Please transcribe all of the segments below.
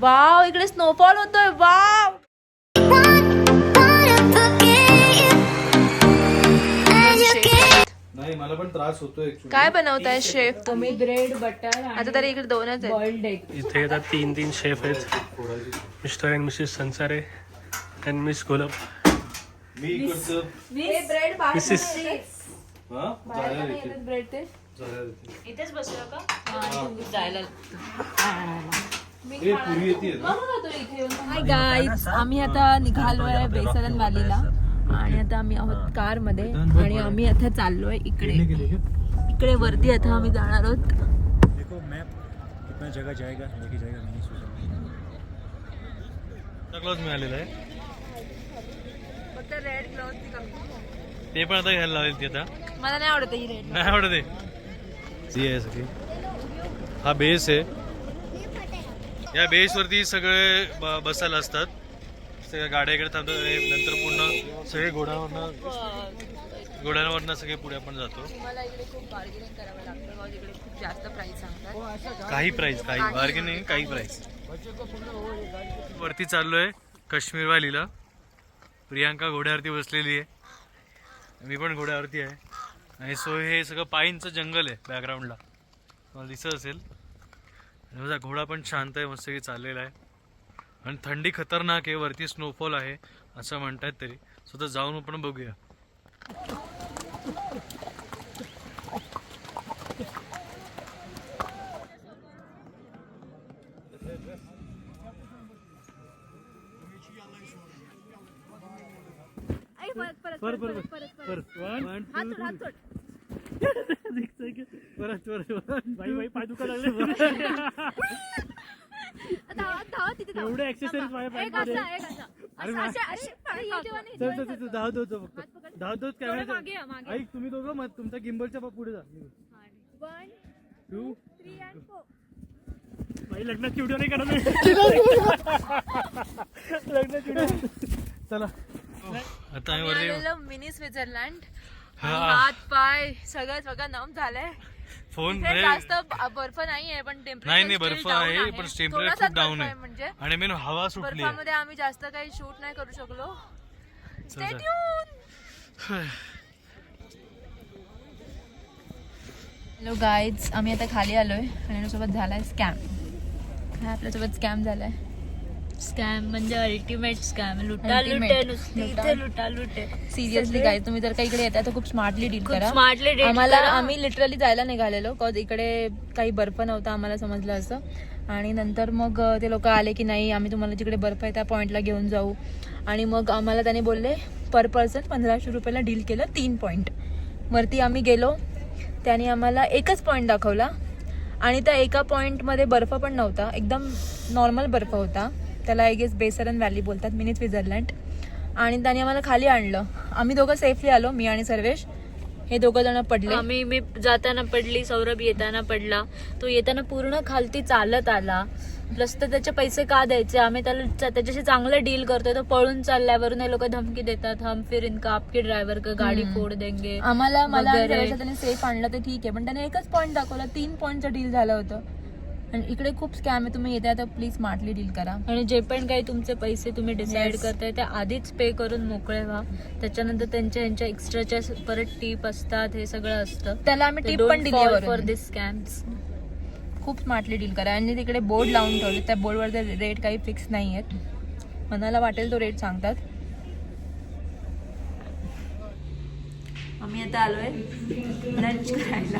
Wow, इकडे snowfall होतोय. Wow, नाही मला पण त्रास होतोय. काय बनवताय शेफ तुम्ही? ब्रेड बटर आता तरी इकडे दोनच आहेत. Boiled egg. इथे आता तीन शेफ आहेत, मिस्टर अँड मिसेस संसारे अँड मिस गोलब. मी इकडचं ब्रेड मिसेस ब्रेड ते इथेच बसलो का जायला पुरी येते हाय गाईज, आम्ही आता निघालोय बेसरन व्हॅलीला आणि आता आम्ही आहोत कार मध्ये आणि आम्ही आता चाललोय इकडे वरती. आता आम्ही जाणार आहोत. देखो मॅप कितना जगह जाएगा लेके जाएगा नहीं सोचा. क्लॉज मिळालेला आहे, फक्त रेड ग्लोव्ह ते पण आता घ्यायला लावेल ती. आता मला नाही आवडत ही रेड. नाही आवडत आहे सगळी. हा बेस आहे, या बेस वरती सगळे बसायला असतात. सगळ्या गाड्या इकडे थांबतात आणि नंतर पूर्ण सगळे घोड्यांवरनं सगळे पुढे आपण जातो. मला इकडे खूप बार्गेनिंग करावं लागतं कारण इकडे खूप जास्त प्राइस सांगतात. काही बार्गेनिंग काही प्राइस. वरती चाललोय काश्मीर व्हॅलीला. प्रियांका घोड्यावरती बसलेली आहे, मी पण घोड्यावरती आहे. आणि सो हे सगळं पाईनचं जंगल आहे बॅकग्राऊंडला, मला दिसत असेल. माझा घोडा पण शांत आहे, मस्त चाललेला आहे. आणि थंडी खतरनाक आहे, वरती स्नोफॉल आहे असं म्हणतात तरी. स्वतः जाऊन आपण बघूया. पाय दुखा लागले. एवढे एक्सेसरीज माझ्या पॅन्टमध्ये. धावत कॅमेरा. ऐक तुम्ही दोघं मग तुमच्या गिम्बलच्या पुढे जा. 1 2 3 and 4. बाई लग्नाची व्हिडिओ नाही करत. लग्नाची व्हिडिओ. चला आता मिनी स्वित्झर्लंड. हात पाय सगळं नम झालंय. फोन जास्त बर्फ नाहीये पण नाही बर्फ आहे पण टेम्परेचर खूप डाऊन आहे म्हणजे. आणि मेन हवा सुटली. बर्फामध्ये आम्ही जास्त काही शूट नाही करू शकलो. Stay tune. हॅलो गाईज, आम्ही आता खाली आलोय आणि सोबत झालाय स्कॅम. आपल्यासोबत स्कॅम झालाय. स्कॅम म्हणजे अल्टिमेट स्कॅम. लुटे सिरियसली गाईज, तुम्ही जर का इकडे येता तर खूप स्मार्टली डील करा. स्मार्टली आम्ही लिटरली जायला निघालेलो कॉज इकडे काही बर्फ नव्हता आम्हाला समजलं असं. आणि नंतर मग ते लोक आले की नाही आम्ही तुम्हाला जिकडे बर्फ आहे त्या पॉईंटला घेऊन जाऊ. आणि मग आम्हाला त्याने बोलले पर पर्सन 1500 रुपयाला डील केलं 3 पॉईंट. वरती आम्ही गेलो, त्याने आम्हाला एकच पॉईंट दाखवला आणि त्या एका पॉईंटमध्ये बर्फ पण नव्हता, एकदम नॉर्मल बर्फ होता. त्याला आय गेस बेसरन व्हॅली बोलतात, मिनी स्वित्झर्लंड. आणि त्याने आम्हाला खाली आणलं. आम्ही दोघं सेफली आलो, मी आणि सर्वेश. हे दोघं जण पडले. मी जाताना पडली, सौरभ येताना पडला. तो येताना पूर्ण खालती चालत आला. प्लस तर त्याचे पैसे का द्यायचे, आम्ही त्याच्याशी चांगलं डील करतोय. तो पळून चालल्यावरून हे लोक धमकी देतात, हम फिर इनका आपके ड्रायव्हर का गाडी फोड देंगे. मला त्याने सेफ आणलं ते ठीक आहे, पण त्याने एकच पॉईंट दाखवला. 3 पॉईंटचं डील झालं होतं. आणि इकडे खूप स्कॅम आहे. तुम्ही येता तर प्लीज स्मार्टली डील करा. आणि जे पण काही तुमचे पैसे तुम्ही डिसाईड करताय ते आधीच पे करून मोकळे व्हा. त्याच्यानंतर त्यांच्या एक्स्ट्राच्या परत टीप असतात, हे सगळं असतं. त्याला आम्ही टीप पण दिली फॉर दिस स्कॅम्स. खूप स्मार्टली डील करा. आणि तिकडे बोर्ड लावून ठेवले, त्या बोर्डवर रेट काही फिक्स नाही आहेत. मनाला वाटेल तो रेट सांगतात. आम्ही आता आलोय लंच करायला.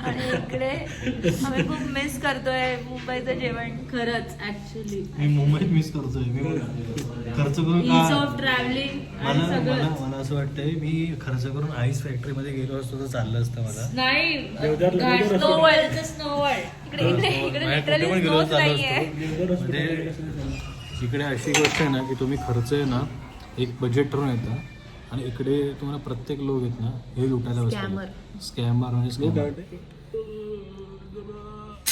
आणि इकडे आम्ही खूप मिस करतोय मुंबईचं जेवण. खरंच ऍक्च्युली मी मुंबईत मिस करतोय. मी खर्च करून इज ऑफ ट्रॅव्हलिंग आणि सगळं. मला असं वाटतंय मी खर्च करून आईस फॅक्टरी मध्ये गेलो असतो तर चाललं असतं मला. नाही स्नो वर्ल्ड, स्नो वर्ल्ड इकडे लिटरली स्नोच नाहीये. म्हणजे इकडे अशी गोष्ट आहे ना की तुम्ही खर्च आहे ना एक बजेट ठरवून येतं आणि इकडे तुम्हाला प्रत्येक लोक आहेत ना हे लुटायला बसतात. स्कॅमर म्हणजे स्कॅमर.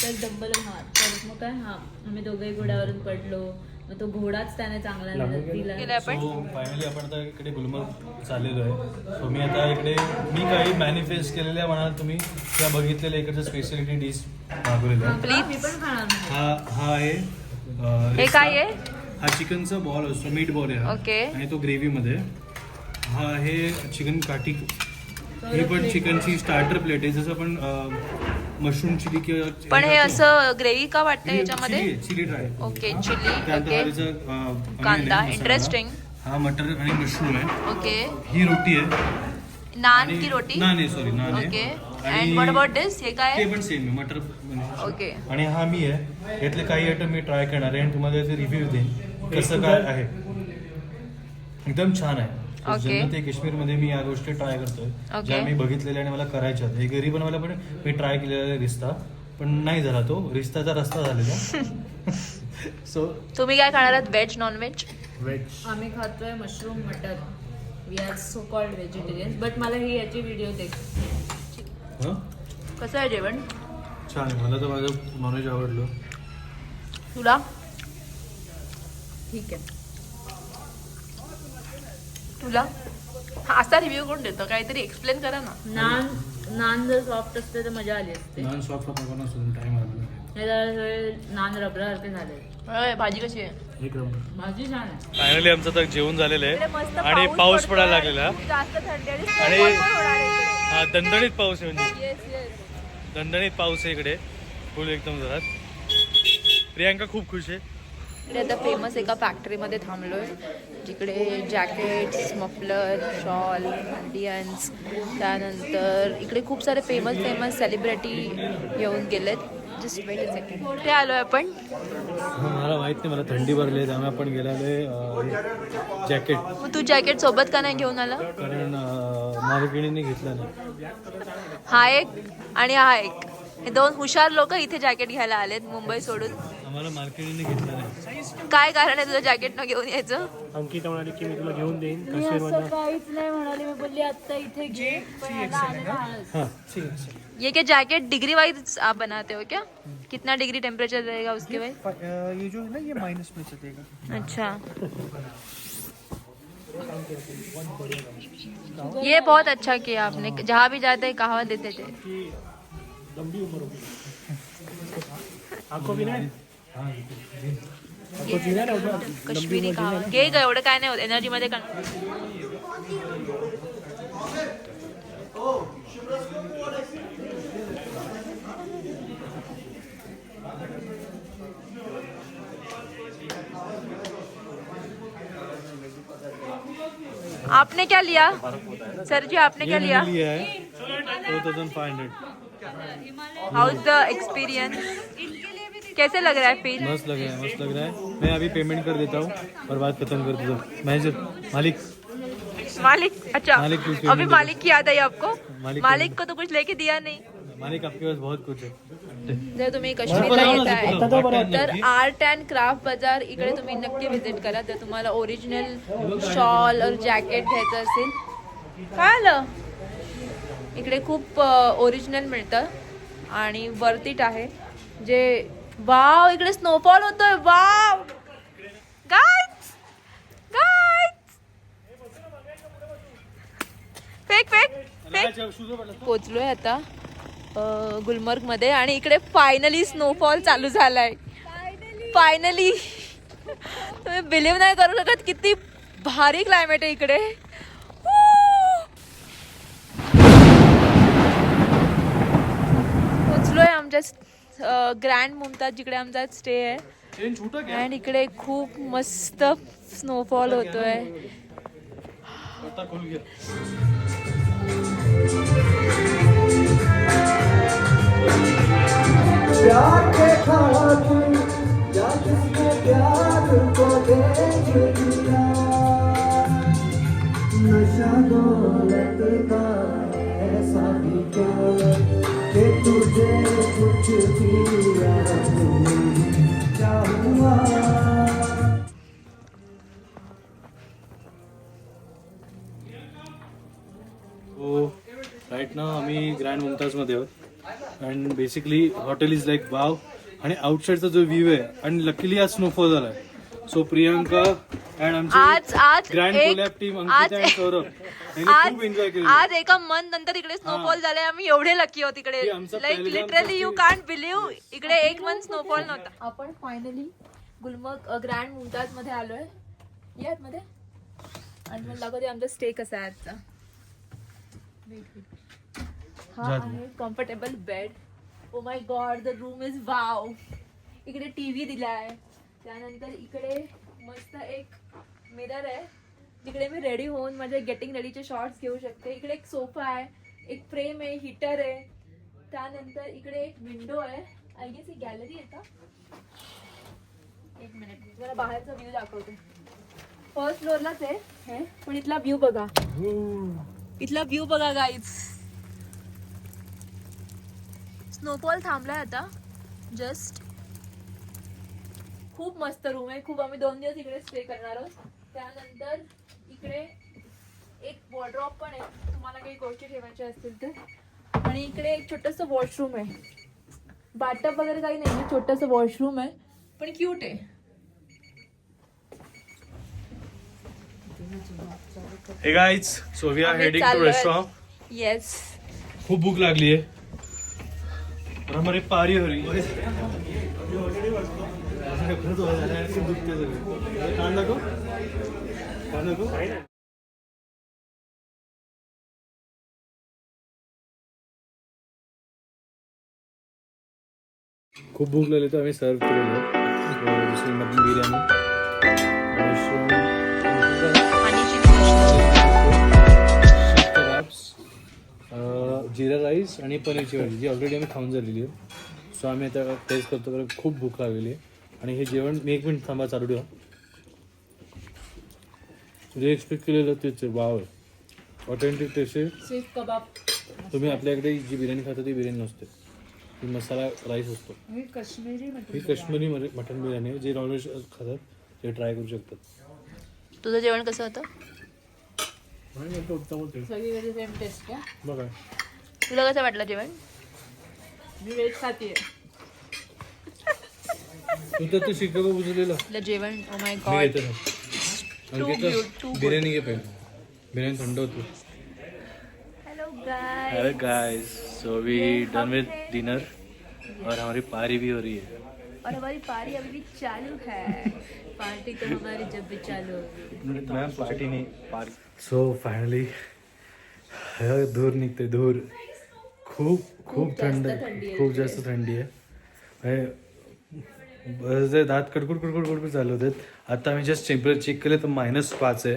तर डब्बल. हा तर मग काय, हा आम्ही दोघेही घोड्यावरून पडलो. मग तो घोडाच त्याने चांगला दिला. गेले आपण सो फायनली आपण आता इकडे गुलमर्ग चाललेलो आहे. सो मी आता इकडे काही मॅनिफेस्ट केलेल्या म्हणाल तुम्ही त्या बघितलेल्या इकडच्या स्पेशलिटी डिश मागवलेल्या आहेत. प्लीज. मी पण खाणार नाही. हा आहे हे रिस्ता. काय आहे? हा चिकनचा बॉल असतो, मीट बॉल आहे हा. ओके. आणि तो ग्रेव्हीमध्ये. हा आहे चिकन काठी. ही पण चिकनची स्टार्टर प्लेट आहे, जसं आपण मशरूम चिली किंवा पण हे असं ग्रेव्ही का वाटतं याच्यामध्ये? Chilli dry. Okay, chilli. त्यानंतर ओके, हा त्याचा, onion कांदा. आहे, मसाला. इंटरेस्टिंग. हा मटर आणि मशरूम आहे. ओके. ही रोटी आहे. नान की रोटी? नान आहे, सॉरी नान आहे. ओके. आणि अँड व्हॉट अबाउट दिस? हे काय ते आहे? पण सेम आहे, मटर म्हणजे. ओके. आणि हा मी आहे. यातले काही आयटम मी ट्राय करणार आहे आणि तुम्हाला त्याचे रिव्ह्यू देईन कसं काय आहे. एकदम छान आहे. ओके. जन्नत ए काश्मीरमध्ये मी या गोष्टी ट्राय करतोय ओके. ज्या मी बघितलेल्या आणि मला करायच्या आहेत. हे घरी बनवायला पण मी ट्राय केलेला आहे रिस्ता, पण नाही झाला तो रिस्ताचा रस्ता झालेला. सो तुम्ही काय खाणार आहात? Veg, non veg? व्हेज. आम्ही खातोय मशरूम मटर. We are so called vegetarians, but मला ही याची व्हिडिओ दे. कसं आहे जेवण? छान आहे. मला तर माझं नॉनव्हेज आवडलं. तुला? ठीक आहे. तुला? हा, असा रिव्ह्यू कोण देतं? काहीतरी एक्सप्लेन करा ना. नान जर सॉफ्ट असते तर मजा आली असते. नॉन सॉफ्ट प्रमाणात सुद्धा टाइम लागला. हे जरा सगळे नान रबरासारखे झाले. होय, भाजी कशी आहे? एक राऊंड. भाजी छान आहे. फायनली आमचं आता जेवण झालेलं इकडे आहे मस्त आणि पाऊस पडतोय. पडायला लागलेला. खूप जास्त थंडी आणि आणि- snowfall पण होणार आहे इकडे. हा दणदणीत पाऊस आहे, म्हणजे Yes, yes. दणदणीत पाऊस आहे इकडे फुल एकदम जोरात. प्रियांका खूप खुश आहे. इकडे आता फेमस एका फॅक्टरीमध्ये थांबलोय जिकडे जॅकेट्स, मफलर, शॉल, इंडियन्स, त्यानंतर इकडे खूप सारे फेमस सेलिब्रिटी येऊन गेलेत. Just weight a second. कुठे आलोय आपण? मला माहित नाही, मला थंडी भरली आहे त्यामुळे आपण गेलेलो जॅकेट, मग तू जॅकेट सोबत का नाही घेऊन आला? कारण मालकिणीने घेतलं नाही. हा एक आणि हा एक, हे दोन हुशार लोक इथे जॅकेट घ्यायला आलेत मुंबई सोडून. आम्हाला मालकिणीने घेतलं नाही. काय कारण आहे तुझं जॅकेट न घेऊन यायचं? अंकिता म्हणाली की मी तुला घेऊन देईन मी असं काश्मीरमधनं. काहीच नाही म्हणाली. मी बोलली आता इथे घे, पण याला आलेलं आळस. हां ठीक आहे. ये क्या जैकेट डिग्री वाइज आप बनाते हो क्या? कितना डिग्री टेम्परेचर रहेगा उसके वाइज? ये जो है ना ये माइनस में चलेगा. अच्छा, ये बहुत अच्छा किया आपने. जहाँ भी जाते कहावा देते थे. लंबी उम्र होगी. आपको भी नाही. आपको जीना नाही होता. कश्मीरी कहावा घे ग, एवढं काय नाही होत एनर्जी मध्ये. आपने क्या लिया सर जी? आपने क्या लिया? लिया है 4500. हाउ इज द एक्सपीरियंस? कैसे लग रहा है फील? मस्त लग रहा है, मस्त लग रहा है. मैं अभी पेमेंट कर देता हूँ और बात खत्म कर देता हूँ. मैनेजर मालिक मालिक? अच्छा, मालिक कुछ अभी नहीं मालिक की याद आई आपको? मालिक मालिक को तो कुछ लेके दिया नहीं. मालिक आपके पास बहुत कुछ है. जर तुम्ही काश्मीरला येत आहे आता तो बरं. तर आर्ट अँड क्राफ्ट बाजार इकडे तुम्ही नक्की व्हिजिट करा. जर तुम्हाला ओरिजिनल शॉल और जॅकेट घ्यायचं असेल. काय आलं? इकडे खूप ओरिजिनल मिळतं आणि वर्थ इट आहे. जे वाव, इकडे स्नोफॉल होतोय. Wow guys, guys, fake fake fake. पोचलोय आता गुलमर्ग मध्ये आणि इकडे फायनली स्नोफॉल चालू झालाय. फायनली तुम्ही बिलीव्ह नाही करू शकत किती भारी क्लायमेट आहे इकडे. पोचलोय आमच्या ग्रँड मुमताज जिकडे आमचा स्टे आहे आणि इकडे खूप मस्त स्नोफॉल होतोय. प्यार के खातिर या किसने प्यार को देख लिया, नशा दौलत का ऐसा भी क्या कि तुझे कुछ भी याद नहीं क्या हुआ. राईट ना आम्ही ग्रँड मुमताजमध्ये आहोत and basically hotel is like wow. आणि आउटसाईडचा जो व्ह्यू आहे आणि लकीली आज स्नोफॉल झाला आहे सो प्रियांका अँड आमची आज ग्रँड एक collab team Ankita and Saurabh यांनी खूप एन्जॉय केलं. आज एका मंथ नंतर इकडे स्नोफॉल झालाय. आम्ही एवढे लकी आहोत इकडे. हे आमचं लाईक पहिलं लिटरली यू कांट बिलीव्ह इकडे एक मंथ स्नोफॉल नव्हता. आपण फायनली गुलमर्ग ग्रँड मुमताज मध्ये आलोय. यात मध्ये आणि मला दाखवते आमचा स्टे कसा आहे आजचा. हा आहे comfortable bed. Oh my God the room is wow. इकडे टीव्ही दिलाय. त्यानंतर इकडे मस्त एक मिरर आहे तिकडे मी रेडी होऊन माझे गेटिंग रेडीचे शॉर्ट्स घेऊ शकते. इकडे एक सोफा आहे, एक फ्रेम आहे, हीटर आहे. त्यानंतर इकडे एक विंडो आहे. आय गेस ही गॅलरी आहे का. एक मिनिट तुम्हाला बाहेरचा व्ह्यू दाखवते. फर्स्ट फ्लोअरलाच आहे हे, पण इथला व्ह्यू बघा. इथला व्ह्यू बघा गाईज. स्नोफॉल थांबलाय आता जस्ट. खूप मस्त रूम आहे. खूप आम्ही 2 दिवस इकडे स्टे करणार आहोत. त्यानंतर इकडे एक वॉर्डरॉब पण आहे तुम्हाला काही गोष्टी ठेवायच्या असतील तर. आणि इकडे एक छोटंसं वॉशरूम आहे. बाथटब वगैरे काही नाही आहे, छोटंसं वॉशरूम आहे पण क्यूट आहे. Hey guys so we are heading to restaurant. Yes खूप भूक लागली आहे. और हमारी पारी हो रही है. खरंच दुखते सगळे. कांदा को कांदा को खूप भूक लागली तर आम्ही सर्व केलेलं. दुसरी मटन बिर्याणी, कबाब्स, जिरा राईस आणि पनीरची भाजी जी ऑलरेडी आम्ही खाऊन झालेली आहे. सो आम्ही आता टेस्ट करतो कारण खूप भूक लागलेली आहे. आणि हे जेवण मी 1 मिनिट थांबा चालू ठेवा. जे एक्सपेक्ट केलेलं तेच आहे. वाव आहे, ऑथेंटिक टेस्ट आहे. सीख कबाब. तुम्ही आपल्याकडे जी बिर्याणी खाता ती बिर्याणी नसते, ती मसाला राईस असतो. ही काश्मीरी ही काश्मीरी मटन बिर्याणी आहे. जे नॉनव्हेज खातात ते ट्राय करू शकतात. तुझं जेवण कसं होतं. उत्तम होते. सगळीकडे सेम टेस्ट का. बघा तुला कसं वाटलं जेवण. मी व्हेज खातीये. तू तर शिकागो बुजलेलं तुला जेवण ओ माय मी गॉड. घेतो ना. अंकिता, बिर्याणी घे पहिले. बिर्याणी थंड होती. Hello guys. Hello guys, so we done with dinner और हमारी पारी भी हो रही है. और हमारी पारी अभी भी चालू है. पार्टी तो हमारी जब भी चालू होगी. मैम पार्टी नहीं पार्टी. सो फायनली धूर निघते. धूर खूप थंड आहे. खूप जास्त थंडी आहे. बस दात कडकुड चालू होते. आता आम्ही जस्ट टेम्परेचर चेक केलं तर -5 आहे.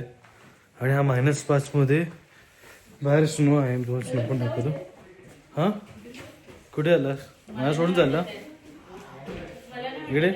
आणि हा -5 मध्ये बाहेर स्नो आहे. तुम्हाला स्नो पण दाखवतो. हां कुठे आला. मला सोडून चालला इकडे.